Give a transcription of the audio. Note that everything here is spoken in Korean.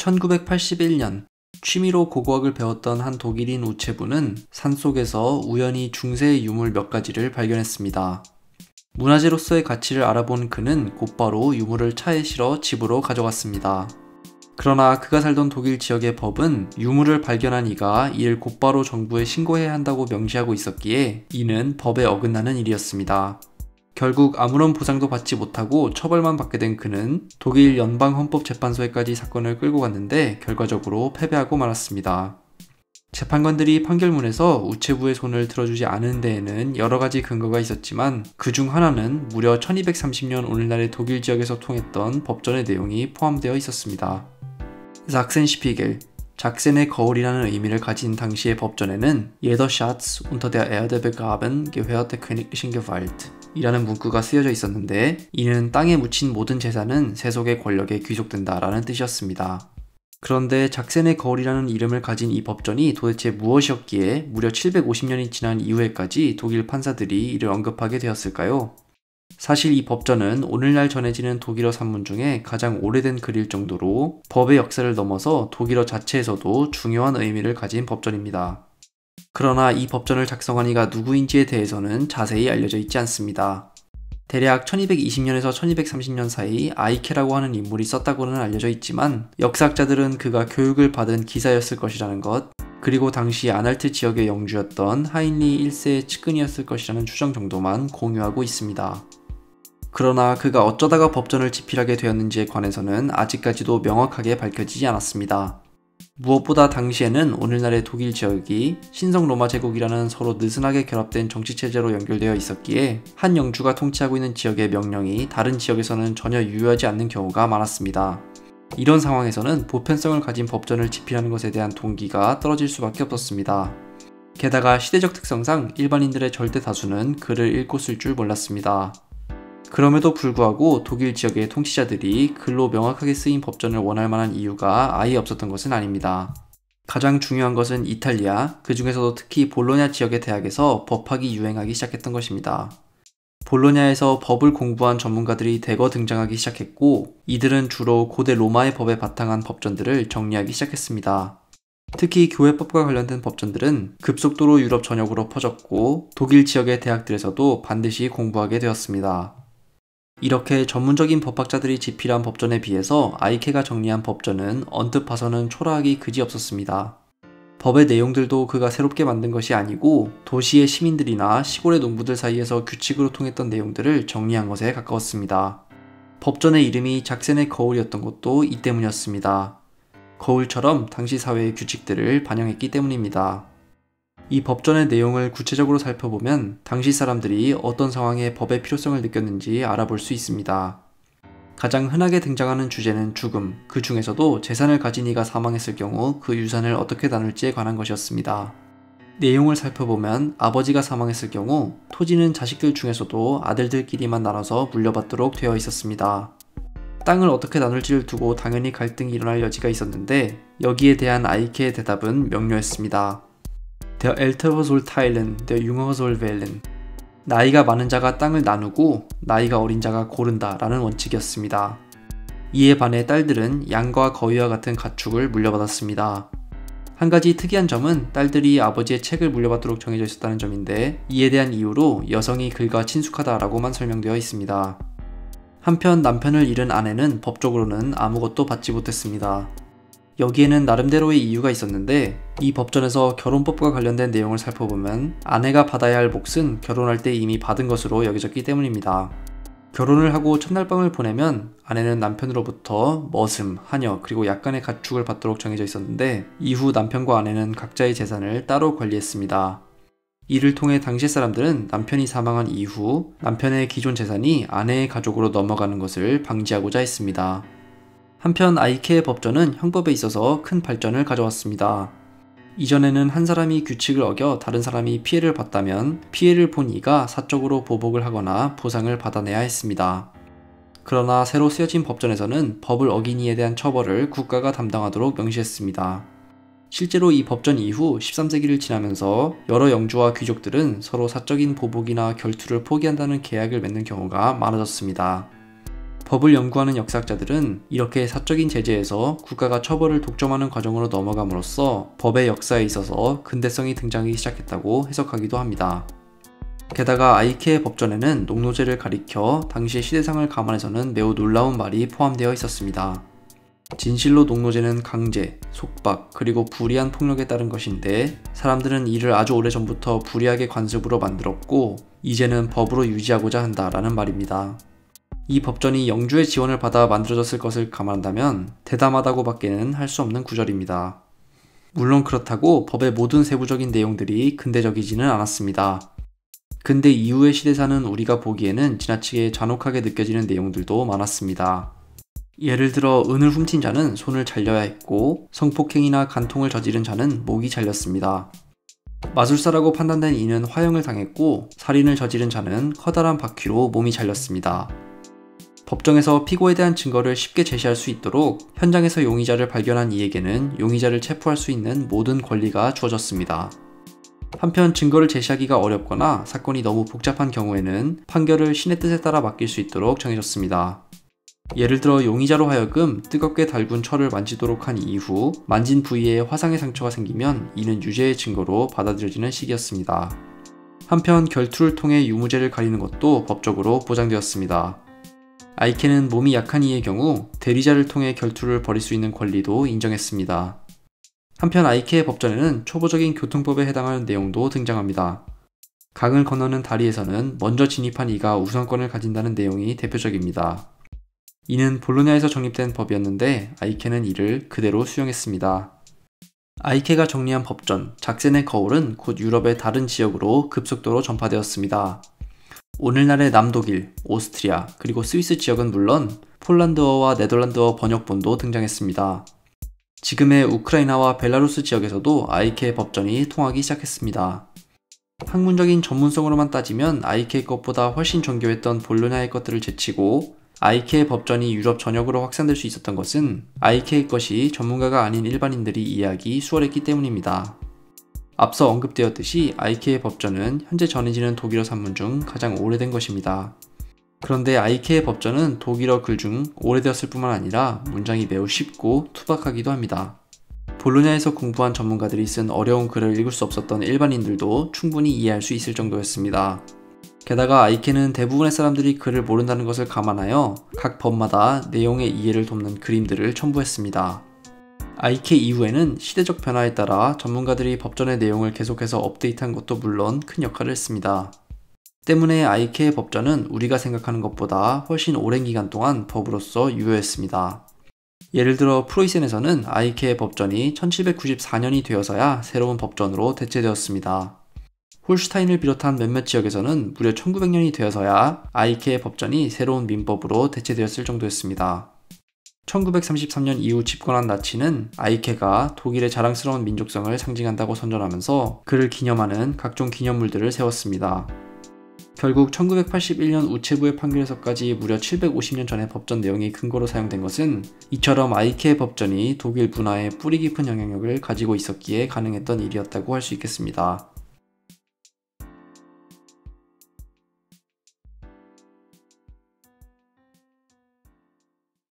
1981년 취미로 고고학을 배웠던 한 독일인 우체부는 산속에서 우연히 중세의 유물 몇 가지를 발견했습니다. 문화재로서의 가치를 알아본 그는 곧바로 유물을 차에 실어 집으로 가져갔습니다. 그러나 그가 살던 독일 지역의 법은 유물을 발견한 이가 이를 곧바로 정부에 신고해야 한다고 명시하고 있었기에 이는 법에 어긋나는 일이었습니다. 결국 아무런 보상도 받지 못하고 처벌만 받게 된 그는 독일 연방헌법재판소에까지 사건을 끌고 갔는데 결과적으로 패배하고 말았습니다. 재판관들이 판결문에서 우체부의 손을 들어주지 않은 데에는 여러가지 근거가 있었지만 그 중 하나는 무려 1230년 오늘날의 독일 지역에서 통했던 법전의 내용이 포함되어 있었습니다. 삭센시피겔, 작센의 거울이라는 의미를 가진 당시의 법전에는 Jeder Schatz unter der Erde begraben gehört der königlichen Gewalt 이라는 문구가 쓰여져 있었는데 이는 땅에 묻힌 모든 재산은 세속의 권력에 귀속된다 라는 뜻이었습니다. 그런데 작센의 거울이라는 이름을 가진 이 법전이 도대체 무엇이었기에 무려 750년이 지난 이후에까지 독일 판사들이 이를 언급하게 되었을까요? 사실 이 법전은 오늘날 전해지는 독일어 산문 중에 가장 오래된 글일 정도로 법의 역사를 넘어서 독일어 자체에서도 중요한 의미를 가진 법전입니다. 그러나 이 법전을 작성한 이가 누구인지에 대해서는 자세히 알려져 있지 않습니다. 대략 1220년에서 1230년 사이 아이케라고 하는 인물이 썼다고는 알려져 있지만 역사학자들은 그가 교육을 받은 기사였을 것이라는 것, 그리고 당시 아날트 지역의 영주였던 하인리 1세의 측근이었을 것이라는 추정 정도만 공유하고 있습니다. 그러나 그가 어쩌다가 법전을 집필하게 되었는지에 관해서는 아직까지도 명확하게 밝혀지지 않았습니다. 무엇보다 당시에는 오늘날의 독일 지역이 신성 로마 제국이라는 서로 느슨하게 결합된 정치체제로 연결되어 있었기에 한 영주가 통치하고 있는 지역의 명령이 다른 지역에서는 전혀 유효하지 않는 경우가 많았습니다. 이런 상황에서는 보편성을 가진 법전을 집필하는 것에 대한 동기가 떨어질 수밖에 없었습니다. 게다가 시대적 특성상 일반인들의 절대 다수는 글을 읽고 쓸 줄 몰랐습니다. 그럼에도 불구하고 독일 지역의 통치자들이 글로 명확하게 쓰인 법전을 원할 만한 이유가 아예 없었던 것은 아닙니다. 가장 중요한 것은 이탈리아, 그 중에서도 특히 볼로냐 지역의 대학에서 법학이 유행하기 시작했던 것입니다. 볼로냐에서 법을 공부한 전문가들이 대거 등장하기 시작했고 이들은 주로 고대 로마의 법에 바탕한 법전들을 정리하기 시작했습니다. 특히 교회법과 관련된 법전들은 급속도로 유럽 전역으로 퍼졌고 독일 지역의 대학들에서도 반드시 공부하게 되었습니다. 이렇게 전문적인 법학자들이 집필한 법전에 비해서 아이케가 정리한 법전은 언뜻 봐서는 초라하기 그지없었습니다. 법의 내용들도 그가 새롭게 만든 것이 아니고 도시의 시민들이나 시골의 농부들 사이에서 규칙으로 통했던 내용들을 정리한 것에 가까웠습니다. 법전의 이름이 작센의 거울이었던 것도 이 때문이었습니다. 거울처럼 당시 사회의 규칙들을 반영했기 때문입니다. 이 법전의 내용을 구체적으로 살펴보면 당시 사람들이 어떤 상황에 법의 필요성을 느꼈는지 알아볼 수 있습니다. 가장 흔하게 등장하는 주제는 죽음, 그 중에서도 재산을 가진 이가 사망했을 경우 그 유산을 어떻게 나눌지에 관한 것이었습니다. 내용을 살펴보면 아버지가 사망했을 경우 토지는 자식들 중에서도 아들들끼리만 나눠서 물려받도록 되어 있었습니다. 땅을 어떻게 나눌지를 두고 당연히 갈등이 일어날 여지가 있었는데 여기에 대한 아이케의 대답은 명료했습니다. Der Ältere soll teilen, der Jüngere soll wählen. 나이가 많은 자가 땅을 나누고 나이가 어린 자가 고른다 라는 원칙이었습니다. 이에 반해 딸들은 양과 거위와 같은 가축을 물려받았습니다. 한 가지 특이한 점은 딸들이 아버지의 책을 물려받도록 정해져 있었다는 점인데 이에 대한 이유로 여성이 글과 친숙하다라고만 설명되어 있습니다. 한편 남편을 잃은 아내는 법적으로는 아무것도 받지 못했습니다. 여기에는 나름대로의 이유가 있었는데 이 법전에서 결혼법과 관련된 내용을 살펴보면 아내가 받아야 할 몫은 결혼할 때 이미 받은 것으로 여겨졌기 때문입니다. 결혼을 하고 첫날 밤을 보내면 아내는 남편으로부터 머슴, 하녀, 그리고 약간의 가축을 받도록 정해져 있었는데 이후 남편과 아내는 각자의 재산을 따로 관리했습니다. 이를 통해 당시 사람들은 남편이 사망한 이후 남편의 기존 재산이 아내의 가족으로 넘어가는 것을 방지하고자 했습니다. 한편 아이케의 법전은 형법에 있어서 큰 발전을 가져왔습니다. 이전에는 한 사람이 규칙을 어겨 다른 사람이 피해를 봤다면 피해를 본 이가 사적으로 보복을 하거나 보상을 받아내야 했습니다. 그러나 새로 쓰여진 법전에서는 법을 어긴 이에 대한 처벌을 국가가 담당하도록 명시했습니다. 실제로 이 법전 이후 13세기를 지나면서 여러 영주와 귀족들은 서로 사적인 보복이나 결투를 포기한다는 계약을 맺는 경우가 많아졌습니다. 법을 연구하는 역사학자들은 이렇게 사적인 제재에서 국가가 처벌을 독점하는 과정으로 넘어감으로써 법의 역사에 있어서 근대성이 등장하기 시작했다고 해석하기도 합니다. 게다가 아이케의 법전에는 농노제를 가리켜 당시의 시대상을 감안해서는 매우 놀라운 말이 포함되어 있었습니다. 진실로 농노제는 강제, 속박, 그리고 불의한 폭력에 따른 것인데 사람들은 이를 아주 오래전부터 불의하게 관습으로 만들었고 이제는 법으로 유지하고자 한다라는 말입니다. 이 법전이 영주의 지원을 받아 만들어졌을 것을 감안한다면 대담하다고 밖에는 할 수 없는 구절입니다. 물론 그렇다고 법의 모든 세부적인 내용들이 근대적이지는 않았습니다. 근대 이후의 시대사는 우리가 보기에는 지나치게 잔혹하게 느껴지는 내용들도 많았습니다. 예를 들어 은을 훔친 자는 손을 잘려야 했고 성폭행이나 간통을 저지른 자는 목이 잘렸습니다. 마술사라고 판단된 이는 화형을 당했고 살인을 저지른 자는 커다란 바퀴로 몸이 잘렸습니다. 법정에서 피고에 대한 증거를 쉽게 제시할 수 있도록 현장에서 용의자를 발견한 이에게는 용의자를 체포할 수 있는 모든 권리가 주어졌습니다. 한편 증거를 제시하기가 어렵거나 사건이 너무 복잡한 경우에는 판결을 신의 뜻에 따라 맡길 수 있도록 정해졌습니다. 예를 들어 용의자로 하여금 뜨겁게 달군 철을 만지도록 한 이후 만진 부위에 화상의 상처가 생기면 이는 유죄의 증거로 받아들여지는 시기였습니다. 한편 결투를 통해 유무죄를 가리는 것도 법적으로 보장되었습니다. 아이케는 몸이 약한 이의 경우 대리자를 통해 결투를 벌일 수 있는 권리도 인정했습니다. 한편 아이케의 법전에는 초보적인 교통법에 해당하는 내용도 등장합니다. 강을 건너는 다리에서는 먼저 진입한 이가 우선권을 가진다는 내용이 대표적입니다. 이는 볼로냐에서 정립된 법이었는데 아이케는 이를 그대로 수용했습니다. 아이케가 정리한 법전, 작센의 거울은 곧 유럽의 다른 지역으로 급속도로 전파되었습니다. 오늘날의 남독일, 오스트리아, 그리고 스위스 지역은 물론 폴란드어와 네덜란드어 번역본도 등장했습니다. 지금의 우크라이나와 벨라루스 지역에서도 아이케의 법전이 통하기 시작했습니다. 학문적인 전문성으로만 따지면 아이케의 것보다 훨씬 정교했던 볼로냐의 것들을 제치고 아이케의 법전이 유럽 전역으로 확산될 수 있었던 것은 아이케의 것이 전문가가 아닌 일반인들이 이해하기 수월했기 때문입니다. 앞서 언급되었듯이 아이케의 법전은 현재 전해지는 독일어 산문 중 가장 오래된 것입니다. 그런데 아이케의 법전은 독일어 글 중 오래되었을 뿐만 아니라 문장이 매우 쉽고 투박하기도 합니다. 볼로냐에서 공부한 전문가들이 쓴 어려운 글을 읽을 수 없었던 일반인들도 충분히 이해할 수 있을 정도였습니다. 게다가 아이케는 대부분의 사람들이 글을 모른다는 것을 감안하여 각 법마다 내용의 이해를 돕는 그림들을 첨부했습니다. 아이케 이후에는 시대적 변화에 따라 전문가들이 법전의 내용을 계속해서 업데이트한 것도 물론 큰 역할을 했습니다. 때문에 아이케의 법전은 우리가 생각하는 것보다 훨씬 오랜 기간 동안 법으로서 유효했습니다. 예를 들어 프로이센에서는 아이케의 법전이 1794년이 되어서야 새로운 법전으로 대체되었습니다. 홀슈타인을 비롯한 몇몇 지역에서는 무려 1900년이 되어서야 아이케의 법전이 새로운 민법으로 대체되었을 정도였습니다. 1933년 이후 집권한 나치는 아이케가 독일의 자랑스러운 민족성을 상징한다고 선전하면서 그를 기념하는 각종 기념물들을 세웠습니다. 결국 1981년 우체부의 판결에서까지 무려 750년 전의 법전 내용이 근거로 사용된 것은 이처럼 아이케의 법전이 독일 문화에 뿌리 깊은 영향력을 가지고 있었기에 가능했던 일이었다고 할 수 있겠습니다.